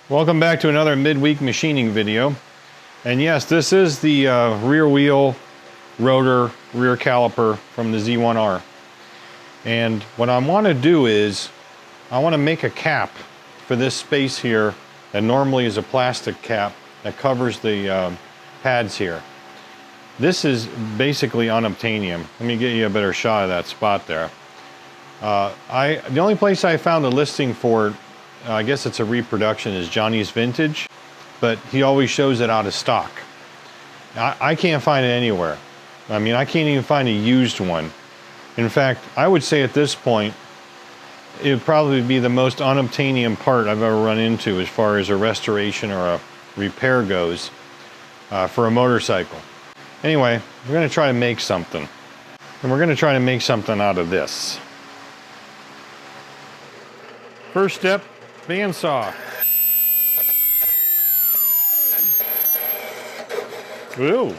Welcome back to another midweek machining video. And yes, this is the rear wheel rotor rear caliper from the Z1-R. And what I want to do is I want to make a cap for this space here that normally is a plastic cap that covers the pads here. This is basically unobtanium. Let me get you a better shot of that spot there. The only place I found a listing for it, I guess it's a reproduction, is Johnny's Vintage, but he always shows it out of stock. I can't find it anywhere. I mean, I can't even find a used one. In fact, I would say at this point, it would probably be the most unobtanium part I've ever run into as far as a restoration or a repair goes for a motorcycle. Anyway, we're going to try to make something. And we're going to try to make something out of this. First step, bandsaw. Ooh.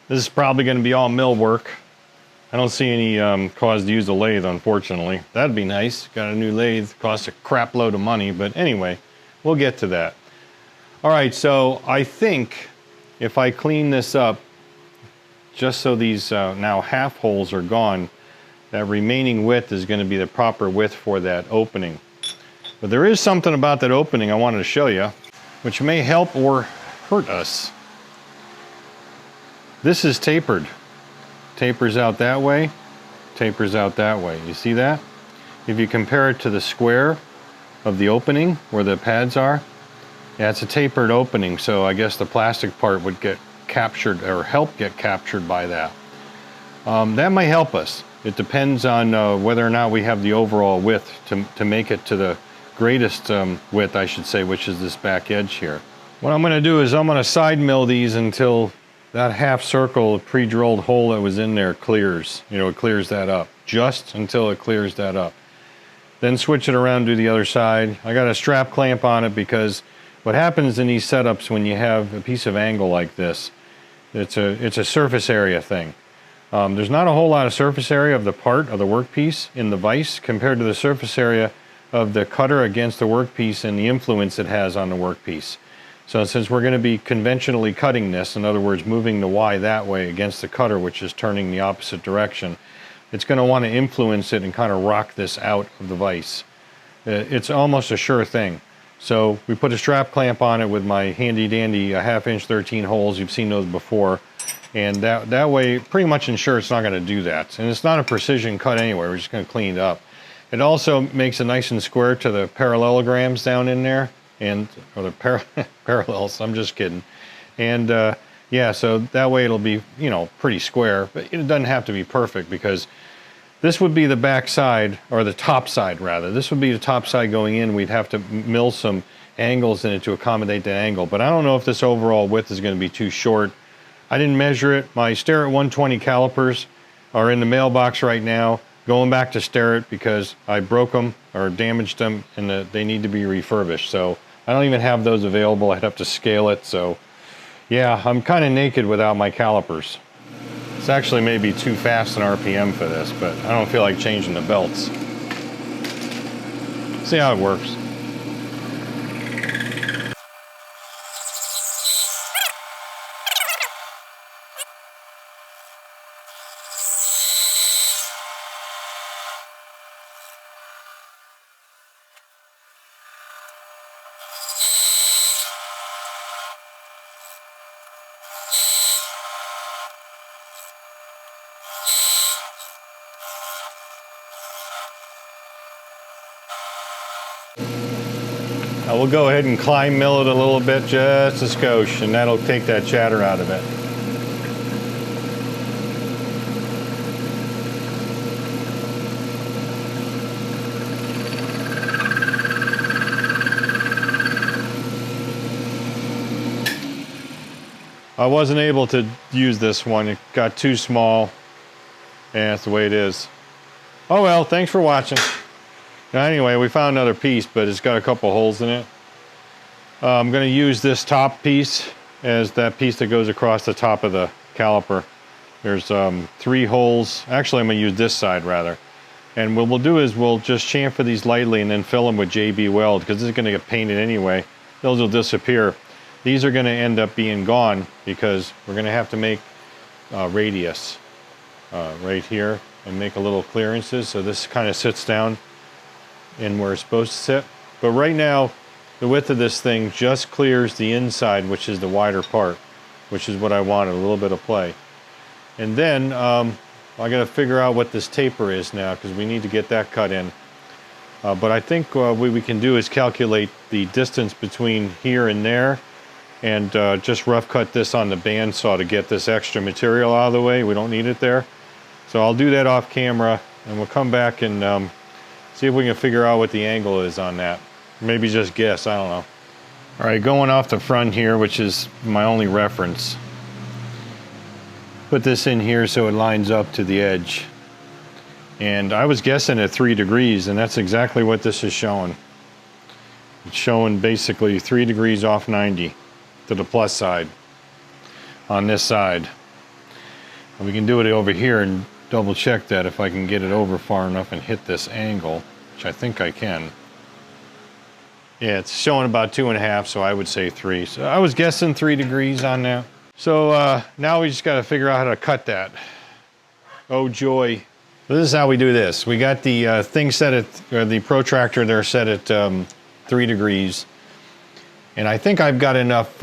This is probably going to be all mill work. I don't see any cause to use a lathe, unfortunately. That'd be nice. Got a new lathe, costs a crap load of money, but anyway, we'll get to that. All right, so I think if I clean this up, just so these now half holes are gone, that remaining width is going to be the proper width for that opening. But there is something about that opening I wanted to show you, which may help or hurt us. This is tapered. Tapers out that way, tapers out that way. You see that? If you compare it to the square of the opening where the pads are, yeah, it's a tapered opening, so I guess the plastic part would get captured or help get captured by that. That might help us. It depends on whether or not we have the overall width to make it to the greatest width, I should say, which is this back edge here. What I'm going to do is I'm going to side mill these until that half circle pre-drilled hole that was in there clears. You know, it clears that up. Just until it clears that up. Then switch it around to the other side. I got a strap clamp on it because what happens in these setups when you have a piece of angle like this, it's a surface area thing. There's not a whole lot of surface area of the part of the workpiece in the vise compared to the surface area of the cutter against the workpiece and the influence it has on the workpiece. So since we're going to be conventionally cutting this, in other words moving the Y that way against the cutter, which is turning the opposite direction, it's going to want to influence it and kind of rock this out of the vise. It's almost a sure thing. So we put a strap clamp on it with my handy dandy 1/2 inch 13 holes. You've seen those before. And that way pretty much ensure it's not going to do that. And it's not a precision cut anyway, we're just going to clean it up. It also makes it nice and square to the parallelograms down in there. Or the parallels, I'm just kidding. And yeah, so that way it'll be, you know, pretty square, but it doesn't have to be perfect because this would be the back side, or the top side rather. This would be the top side going in. We'd have to mill some angles in it to accommodate that angle, but I don't know if this overall width is going to be too short. I didn't measure it. My Starrett 120 calipers are in the mailbox right now. Going back to Starrett because I broke them or damaged them and they need to be refurbished. So I don't even have those available. I'd have to scale it. So yeah, I'm kind of naked without my calipers. It's actually maybe too fast an RPM for this, but I don't feel like changing the belts. See how it works. I will go ahead and climb mill it a little bit, just a skosh, and that'll take that chatter out of it. I wasn't able to use this one. It got too small. And that's the way it is. Oh well, thanks for watching. Now anyway, we found another piece, but it's got a couple holes in it. I'm going to use this top piece as that piece that goes across the top of the caliper. There's 3 holes. Actually, I'm going to use this side rather. And what we'll do is we'll just chamfer these lightly and then fill them with JB Weld, because this is going to get painted anyway. Those will disappear. These are going to end up being gone because we're going to have to make radius right here and make a little clearances, so this kind of sits down in where it's supposed to sit. But right now, the width of this thing just clears the inside, which is the wider part, which is what I wanted, a little bit of play. And then I got to figure out what this taper is now, because we need to get that cut in. But I think what we can do is calculate the distance between here and there, and just rough cut this on the bandsaw to get this extra material out of the way. We don't need it there. So I'll do that off camera, and we'll come back and see if we can figure out what the angle is on that. Maybe just guess, I don't know. All right, going off the front here, which is my only reference. Put this in here so it lines up to the edge. And I was guessing at 3 degrees, and that's exactly what this is showing. It's showing basically 3 degrees off 90 to the plus side on this side. And we can do it over here and double check that if I can get it over far enough and hit this angle, which I think I can. Yeah, it's showing about 2.5, so I would say 3. So I was guessing 3 degrees on that. So now we just got to figure out how to cut that. Oh joy. So this is how we do this. We got the thing set at, or the protractor there set at 3 degrees. And I think I've got enough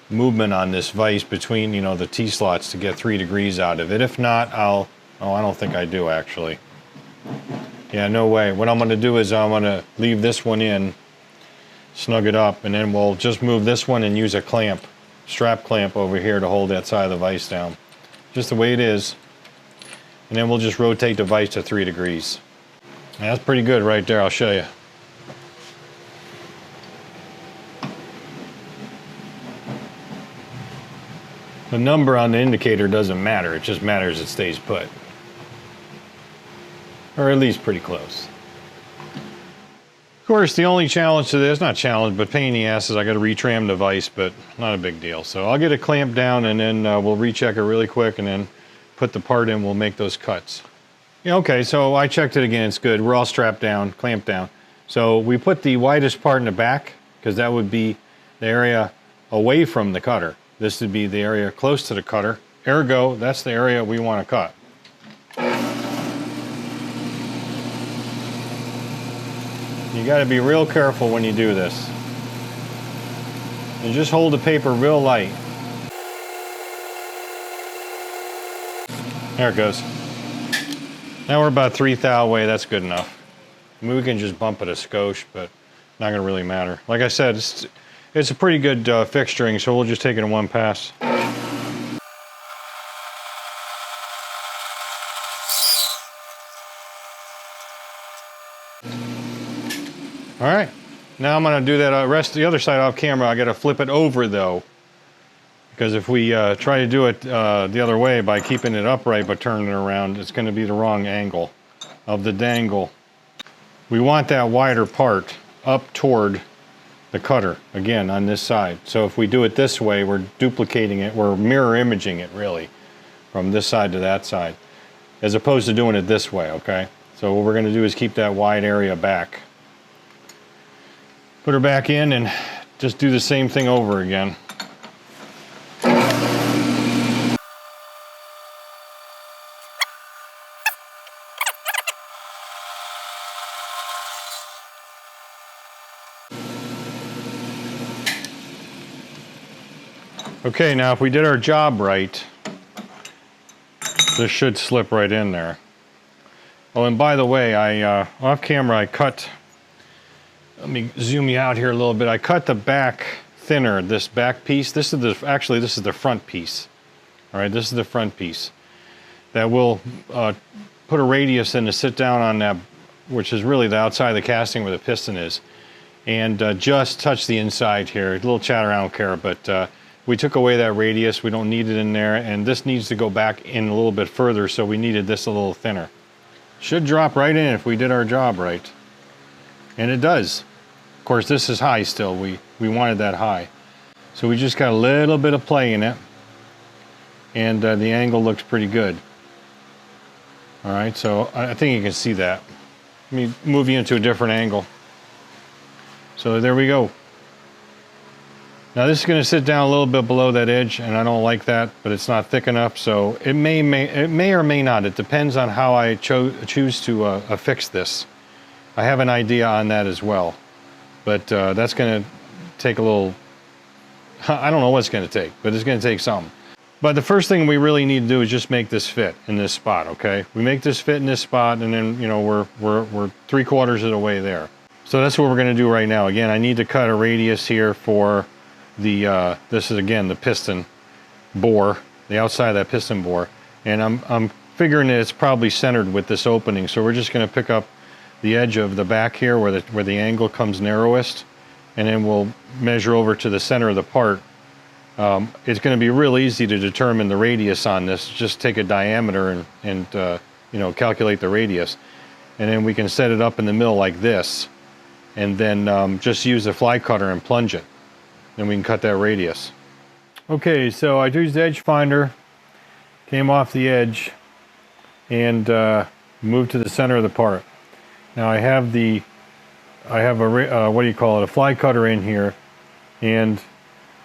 movement on this vise between, you know, the T-slots to get 3 degrees out of it. If not, I don't think I do actually. Yeah, no way. What I'm going to do is I'm going to leave this one in, snug it up, and then we'll just move this one and use a clamp, strap clamp over here to hold that side of the vise down. Just the way it is. And then we'll just rotate the vise to 3 degrees. That's pretty good right there, I'll show you. The number on the indicator doesn't matter, it just matters it stays put. Or at least pretty close. Of course, the only challenge to this, not challenge, but pain in the ass, is I got to retram the vise, but not a big deal. So I'll get it clamped down, and then we'll recheck it really quick, and then put the part in, we'll make those cuts. Yeah, okay, so I checked it again, it's good. We're all strapped down, clamped down. So we put the widest part in the back, because that would be the area away from the cutter. This would be the area close to the cutter. Ergo, that's the area we want to cut. You got to be real careful when you do this. And just hold the paper real light. There it goes. Now we're about 3 thou away, that's good enough. I mean, we can just bump it a skosh, but not gonna really matter. Like I said, it's a pretty good fixturing, so we'll just take it in one pass. All right, now I'm gonna do that rest the other side off camera. I gotta flip it over though, because if we try to do it the other way by keeping it upright but turning it around, it's gonna be the wrong angle of the dangle. We want that wider part up toward the cutter, again, on this side. So if we do it this way, we're duplicating it, we're mirror imaging it really, from this side to that side, as opposed to doing it this way, okay? So what we're gonna do is keep that wide area back. Put her back in and just do the same thing over again. Okay, now if we did our job right, this should slip right in there. Oh, and by the way, off camera I cut, let me zoom you out here a little bit. I cut the back thinner, this back piece. This is the front piece. All right, this is the front piece. That will put a radius in to sit down on that, which is really the outside of the casting where the piston is. And just touch the inside here. A little chatter, I don't care, but we took away that radius. We don't need it in there, and this needs to go back in a little bit further, so we needed this a little thinner. Should drop right in if we did our job right. And it does. Of course, this is high still. We wanted that high. So we just got a little bit of play in it. and the angle looks pretty good. All right, so I think you can see that. Let me move you into a different angle. So there we go. Now this is going to sit down a little bit below that edge, and I don't like that, but it's not thick enough, so it may or may not. It depends on how I choose to affix this. I have an idea on that as well, but that's going to take a little, I don't know what it's going to take, but it's going to take something. But the first thing we really need to do is just make this fit in this spot, okay? We make this fit in this spot, and then, you know, we're 3/4 of the way there. So that's what we're going to do right now. Again, I need to cut a radius here for the, this is again the piston bore, the outside of that piston bore. And I'm figuring that it's probably centered with this opening. So we're just going to pick up the edge of the back here where the angle comes narrowest, and then we'll measure over to the center of the part. It's going to be real easy to determine the radius on this. Just take a diameter and you know, calculate the radius, and then we can set it up in the middle like this, and then just use a fly cutter and plunge it. Then we can cut that radius. Okay, so I used the edge finder, came off the edge, and moved to the center of the part. Now I have a what do you call it, a fly cutter in here, and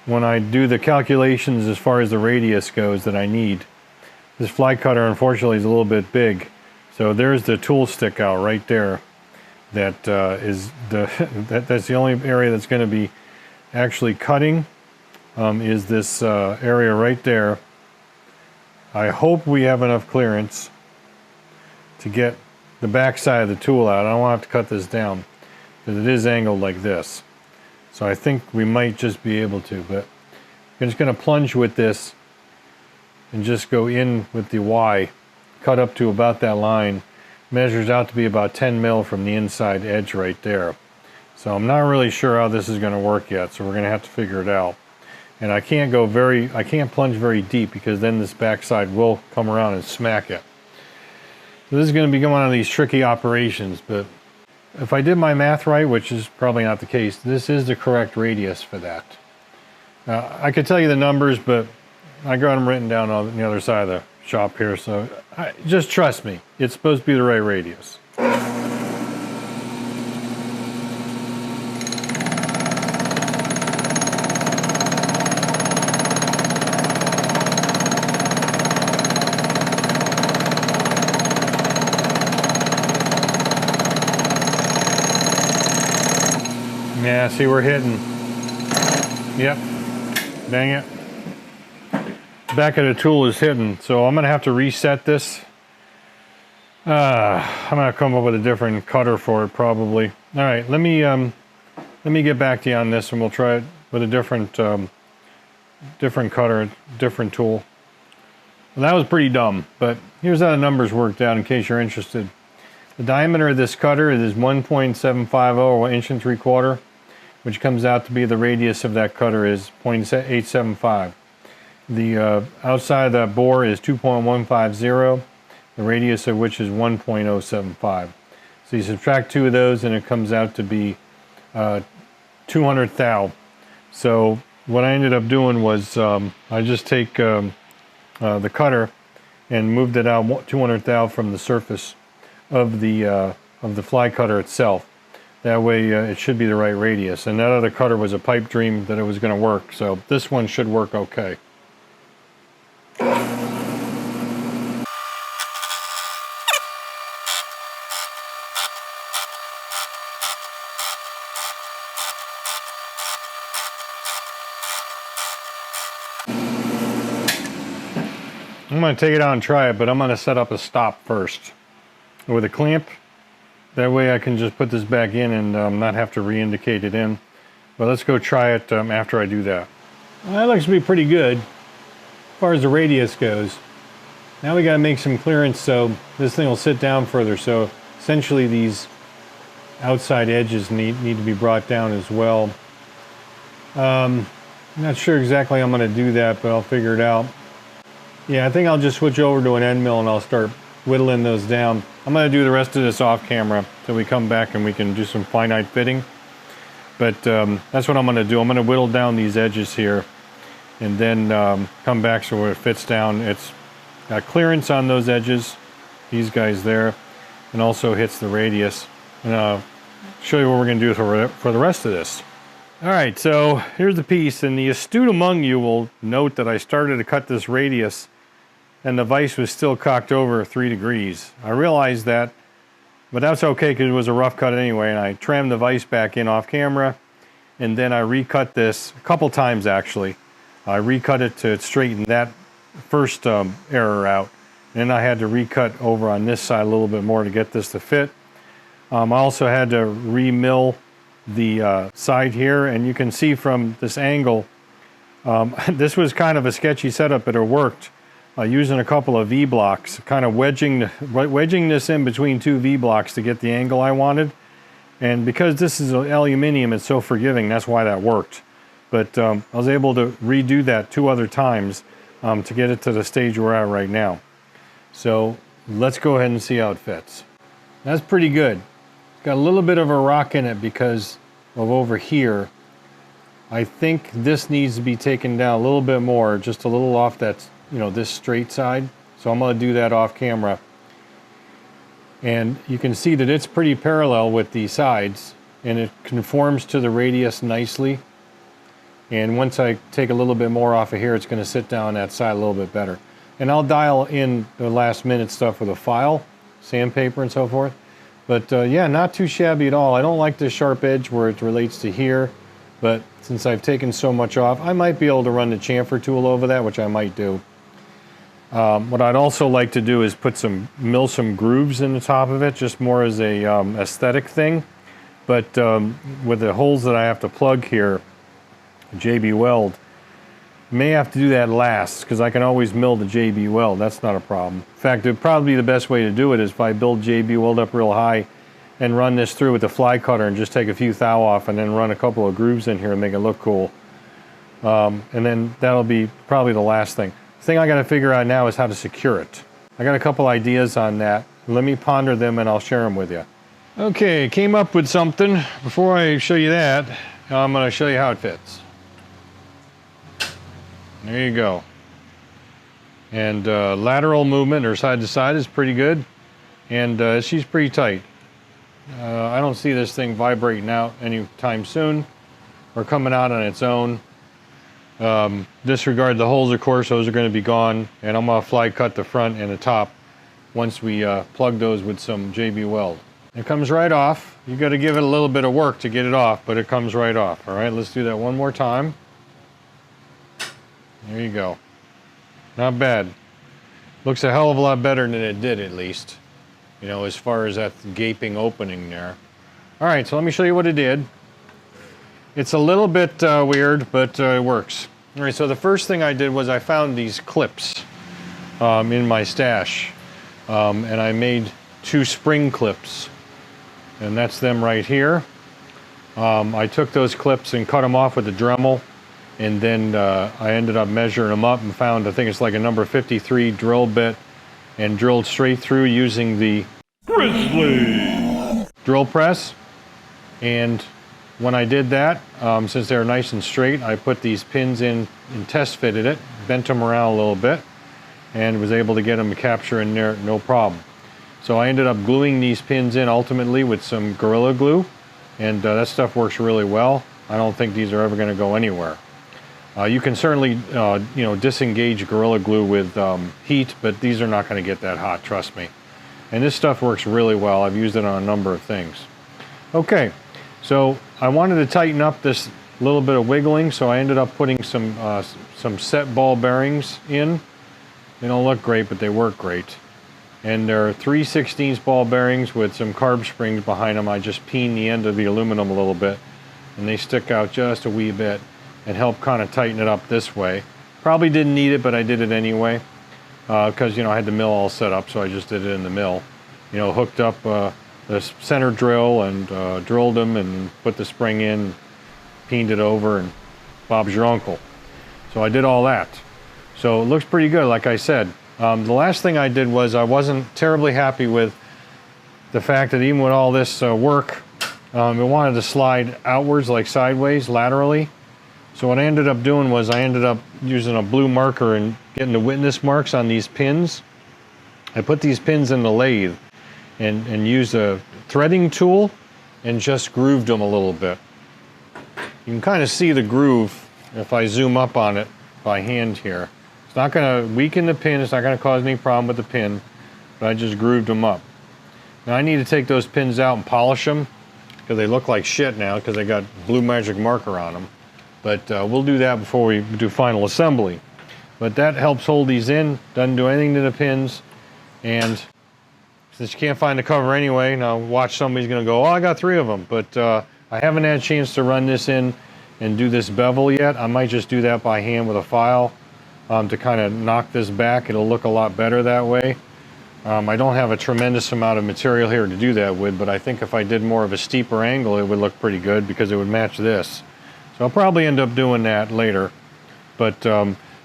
when I do the calculations as far as the radius goes that I need, this fly cutter unfortunately is a little bit big. So there's the tool stick out right there. That is that's the only area that's going to be actually cutting, is this area right there. I hope we have enough clearance to get the back side of the tool out. I don't want to have to cut this down because it is angled like this. So I think we might just be able to, but I'm just going to plunge with this and just go in with the Y, cut up to about that line. Measures out to be about 10 mil from the inside edge right there. So I'm not really sure how this is going to work yet, so we're going to have to figure it out. And I can't plunge very deep because then this backside will come around and smack it. So this is going to be one of these tricky operations, but if I did my math right, which is probably not the case, this is the correct radius for that. I could tell you the numbers, but I got them written down on the other side of the shop here, so just trust me, it's supposed to be the right radius. Yeah, see, we're hitting. Yep. Dang it. Back of the tool is hitting, so I'm going to have to reset this. I'm going to come up with a different cutter for it probably. All right, let me get back to you on this, and we'll try it with a different cutter, different tool. Well, that was pretty dumb, but here's how the numbers worked out in case you're interested. The diameter of this cutter is 1.750 or 1 3/4 inches, which comes out to be the radius of that cutter is 0.875. The outside of that bore is 2.150, the radius of which is 1.075. So you subtract two of those and it comes out to be 200 thou. So what I ended up doing was I just take the cutter and moved it out 200 thou from the surface of the fly cutter itself. That way it should be the right radius. And that other cutter was a pipe dream that it was going to work. So this one should work okay. I'm going to take it out and try it, but I'm going to set up a stop first with a clamp. That way I can just put this back in and not have to re-indicate it in. But let's go try it after I do that. Well, that looks to be pretty good as far as the radius goes. Now we got to make some clearance so this thing will sit down further. So essentially these outside edges need to be brought down as well. I'm not sure exactly how I'm going to do that, but I'll figure it out. Yeah, I think I'll just switch over to an end mill and I'll start whittling those down. I'm going to do the rest of this off camera till we come back and we can do some finite fitting. But that's what I'm going to do. I'm going to whittle down these edges here and then come back so it fits down. It's got clearance on those edges, these guys there, and also hits the radius. And I'll show you what we're going to do for the rest of this. All right, so here's the piece, and the astute among you will note that I started to cut this radius and the vise was still cocked over 3 degrees. I realized that, but that's okay because it was a rough cut anyway, and I trammed the vise back in off camera, and then I recut this a couple times actually. I recut it to straighten that first error out, and then I had to recut over on this side a little bit more to get this to fit. I also had to re-mill the side here, and you can see from this angle, this was kind of a sketchy setup, but it worked. Using a couple of V-blocks, kind of wedging this in between 2 V-blocks to get the angle I wanted. And because this is aluminum, it's so forgiving, that's why that worked. But I was able to redo that 2 other times to get it to the stage we're at right now. So let's go ahead and see how it fits. That's pretty good. It's got a little bit of a rock in it because of over here. I think this needs to be taken down a little bit more, just a little off that, this straight side. So I'm going to do that off camera. And you can see that it's pretty parallel with the sides, and it conforms to the radius nicely. And once I take a little bit more off of here, it's going to sit down that side a little bit better. And I'll dial in the last minute stuff with a file, sandpaper and so forth. But yeah, not too shabby at all. I don't like the sharp edge where it relates to here, but since I've taken so much off, I might be able to run the chamfer tool over that, which I might do. What I'd also like to do is mill some grooves in the top of it, just more as a aesthetic thing. But with the holes that I have to plug here, JB Weld, may have to do that last because I can always mill the JB Weld. That's not a problem. In fact, it'd probably be the best way to do it is if I build JB Weld up real high and run this through with the fly cutter and just take a few thou off and then run a couple of grooves in here and make it look cool. And then that'll be probably the last thing. The thing I got to figure out now is how to secure it. I got a couple ideas on that. Let me ponder them and I'll share them with you. Okay, came up with something. Before I show you that, I'm going to show you how it fits. There you go. And lateral movement or side to side is pretty good. And she's pretty tight. I don't see this thing vibrating out anytime soon or coming out on its own. Disregard the holes, of course, those are going to be gone. And I'm going to fly cut the front and the top once we plug those with some JB Weld. It comes right off. You got to give it a little bit of work to get it off, but it comes right off. All right, let's do that one more time. There you go. Not bad. Looks a hell of a lot better than it did, at least. As far as that gaping opening there. All right, so let me show you what it did. It's a little bit weird, but it works. All right, so the first thing I did was I found these clips in my stash. And I made 2 spring clips. And that's them right here. I took those clips and cut them off with a Dremel. And then I ended up measuring them up and found, I think it's like a number 53 drill bit, and drilled straight through using the Grizzly drill press. And when I did that, since they're nice and straight, I put these pins in and test fitted it, bent them around a little bit, and was able to get them to capture in there no problem. So I ended up gluing these pins in ultimately with some Gorilla Glue, and that stuff works really well. I don't think these are ever going to go anywhere. You can certainly, disengage Gorilla Glue with heat, but these are not going to get that hot, trust me. And this stuff works really well. I've used it on a number of things. Okay, so I wanted to tighten up this little bit of wiggling, so I ended up putting some set ball bearings in. They don't look great, but they work great. And they're 3/16 ball bearings with some carb springs behind them. I just peen the end of the aluminum a little bit, and they stick out just a wee bit and help kind of tighten it up this way. Probably didn't need it, but I did it anyway because I had the mill all set up, so I just did it in the mill. Hooked up the center drill and drilled them and put the spring in, peened it over, and Bob's your uncle. So I did all that. So it looks pretty good, like I said. The last thing I did was I wasn't terribly happy with the fact that even with all this work, it wanted to slide outwards, like sideways, laterally. So what I ended up doing was I ended up using a blue marker and getting the witness marks on these pins. I put these pins in the lathe and used a threading tool and just grooved them a little bit. You can kind of see the groove if I zoom up on it by hand here. It's not going to weaken the pin, it's not going to cause any problem with the pin, but I just grooved them up. Now I need to take those pins out and polish them because they look like shit now because they got blue magic marker on them. But we'll do that before we do final assembly. But that helps hold these in, doesn't do anything to the pins. And since you can't find the cover anyway, now watch somebody's gonna go, oh, I got 3 of them. But I haven't had a chance to run this in and do this bevel yet. I might just do that by hand with a file to kind of knock this back. It'll look a lot better that way. I don't have a tremendous amount of material here to do that with, but I think if I did more of a steeper angle, it would look pretty good because it would match this. So I'll probably end up doing that later. But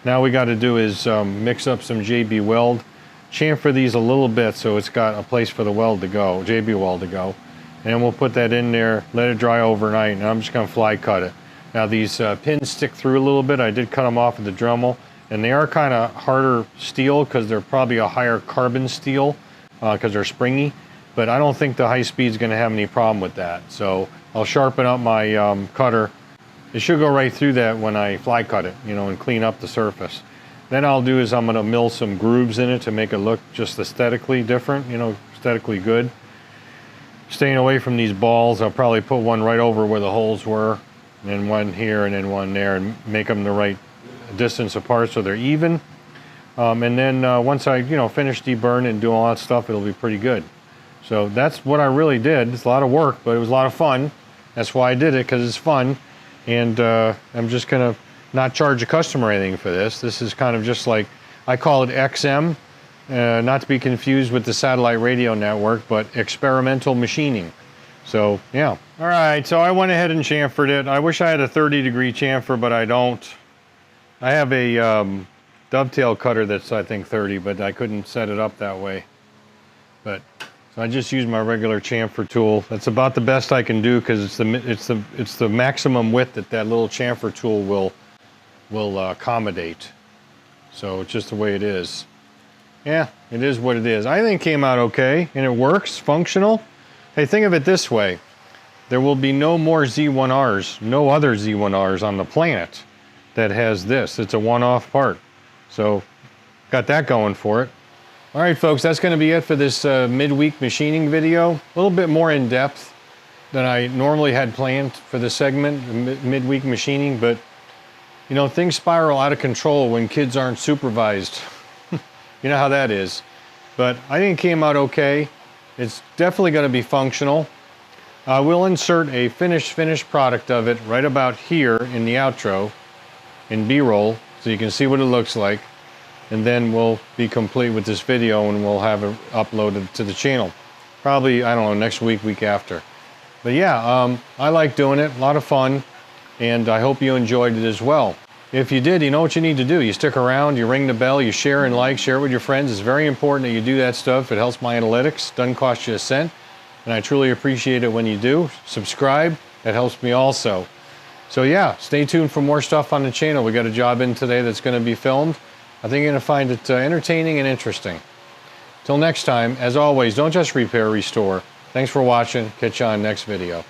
now we got to do is mix up some JB weld, chamfer these a little bit so it's got a place for the weld to go, JB weld to go. And we'll put that in there, let it dry overnight, and I'm just going to fly cut it. Now these pins stick through a little bit. I did cut them off with the Dremel, and they are kind of harder steel because they're probably a higher carbon steel because they're springy. But I don't think the high speed is going to have any problem with that. So I'll sharpen up my cutter. It should go right through that when I fly cut it, you know, and clean up the surface. Then I'll do is I'm going to mill some grooves in it to make it look just aesthetically different, you know, aesthetically good. Staying away from these balls, I'll probably put one right over where the holes were, and then one here and then one there, and make them the right distance apart so they're even. And then once I, you know, finish deburning and doing all that stuff, it'll be pretty good. So that's what I really did. It's a lot of work, but it was a lot of fun. That's why I did it, because it's fun. And I'm just going to not charge a customer anything for this. This is kind of just like, I call it XM, not to be confused with the satellite radio network, but experimental machining. So, yeah. All right, so I went ahead and chamfered it. I wish I had a 30-degree chamfer, but I don't. I have a dovetail cutter that's, I think, 30, but I couldn't set it up that way. But so I just use my regular chamfer tool. That's about the best I can do because it's the maximum width that little chamfer tool will accommodate. So it's just the way it is. Yeah, it is what it is. I think it came out okay, and it works, functional. Hey, think of it this way. There will be no more Z1-Rs, no other Z1-Rs on the planet that has this. It's a one-off part. So got that going for it. All right, folks, that's going to be it for this midweek machining video. A little bit more in depth than I normally had planned for the segment, midweek machining, but you know, things spiral out of control when kids aren't supervised. You know how that is. But I think it came out okay. It's definitely going to be functional. I will insert a finished product of it right about here in the outro, in B-roll, so you can see what it looks like. And then we'll be complete with this video and we'll have it uploaded to the channel. Probably, I don't know, next week, week after. But yeah, I like doing it, a lot of fun, and I hope you enjoyed it as well. If you did, you know what you need to do. You stick around, you ring the bell, you share and like, share it with your friends. It's very important that you do that stuff. It helps my analytics, doesn't cost you a cent, and I truly appreciate it when you do. Subscribe, that helps me also. So yeah, stay tuned for more stuff on the channel. We got a job in today that's going to be filmed. I think you're going to find it entertaining and interesting. Till next time, as always, don't just repair, restore. Thanks for watching. Catch you on next video.